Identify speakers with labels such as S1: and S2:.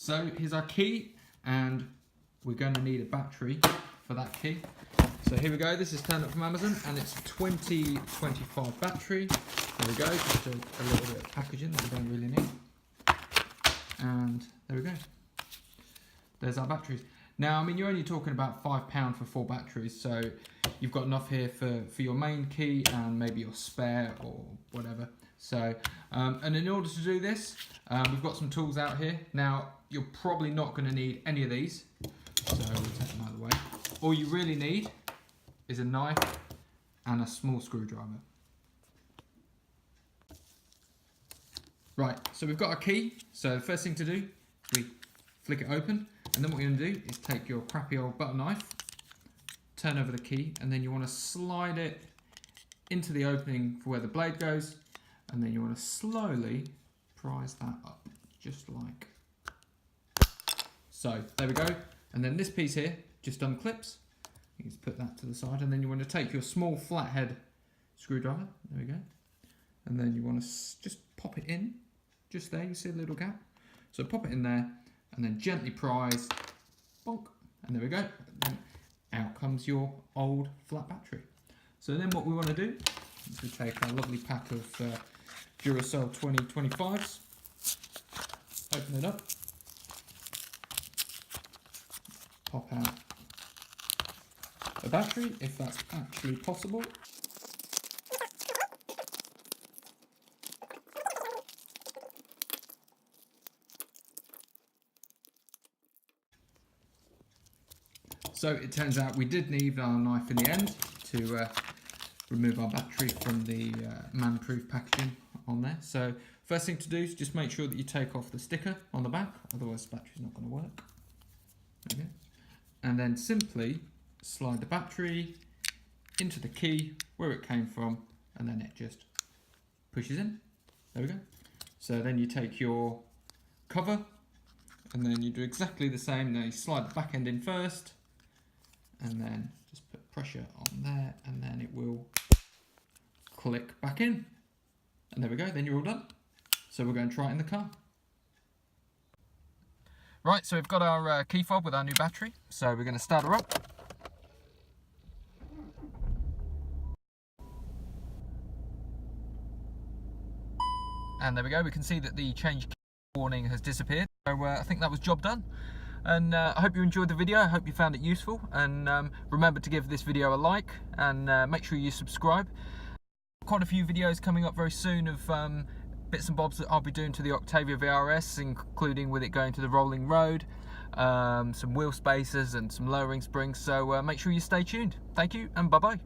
S1: So here's our key, and we're going to need a battery for that key. So here we go, this is turned up from Amazon, and it's a 2025 battery. There we go, just a little bit of packaging that we don't really need. And there we go. There's our batteries. Now, I mean, you're only talking about £5 for 4 batteries, so you've got enough here for your main key and maybe your spare or whatever. So, and in order to do this, we've got some tools out here. Now, you're probably not going to need any of these, so we'll take them out of the way. All you really need is a knife and a small screwdriver. Right, so we've got our key. So the first thing to do, we flick it open, and then what you're going to do is take your crappy old butter knife, turn over the key, and then you want to slide it into the opening for where the blade goes, and then you want to slowly prise that up, just like so. There we go. And then this piece here just unclips. You just put that to the side, and then you want to take your small flathead screwdriver. There we go. And then you want to just pop it in, just there. You see a little gap. So pop it in there, and then gently prise, bonk, and there we go. And then out comes your old flat battery. So then what we want to do is we take our lovely pack of Duracell 2025s, open it up, pop out a battery if that's actually possible. So it turns out we did need our knife in the end to remove our battery from the man-proof packaging on there. So first thing to do is just make sure that you take off the sticker on the back, otherwise the battery's not going to work. Okay. And then simply slide the battery into the key where it came from, and then it just pushes in. There we go. So then you take your cover, and then you do exactly the same. Now you slide the back end in first, and then just put pressure on there, and then it will click back in. And there we go, then you're all done. So we're going to try it in the car. Right, so we've got our key fob with our new battery. So we're going to start her up. And there we go, we can see that the change key warning has disappeared. So I think that was job done. And I hope you enjoyed the video. I hope you found it useful, and remember to give this video a like, and make sure you subscribe. Quite a few videos coming up very soon of bits and bobs that I'll be doing to the Octavia VRS, including with it going to the rolling road, some wheel spacers and some lowering springs. So make sure you stay tuned. Thank you, and bye bye.